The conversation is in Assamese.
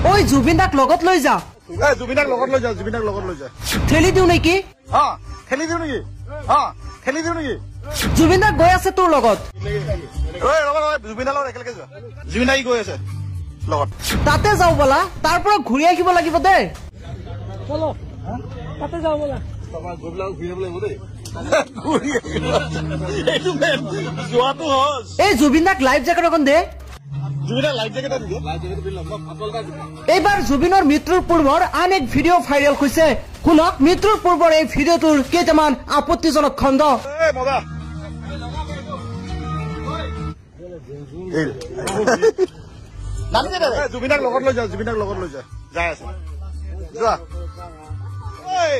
ঐ জুবিন দাক লগত লৈ যা জুবিনাক লগত লৈ যা জুবিনাক লগত লৈ যা ঠেলি দিও নেকি খেলি দিও নেকি খেলি দিও নেকি জুবিন দাক গৈ আছে তোৰ লগত জুবিনাৰ লগত একেলগে যোৱা জুবিনা গৈ আছে লগত তাতে যাও বলা তাৰ পৰা ঘূৰি আহিব লাগিব দেই চলো তাতে যাও বলা এই জুবিন দাক লাইফ জেকেট এখন দে এইবাৰ জুবিনৰ মৃত্যুৰ পূৰ্বৰ আন এক ভিডিঅ' ভাইৰেল হৈছে শুনক মৃত্যুৰ পূৰ্বৰ এই ভিডিঅ'টোৰ কেইটামান আপত্তিজনক খণ্ড জুবিনাক লগত লৈ যা জুবিনাক লগত লৈ যা যাই আছে যোৱা মই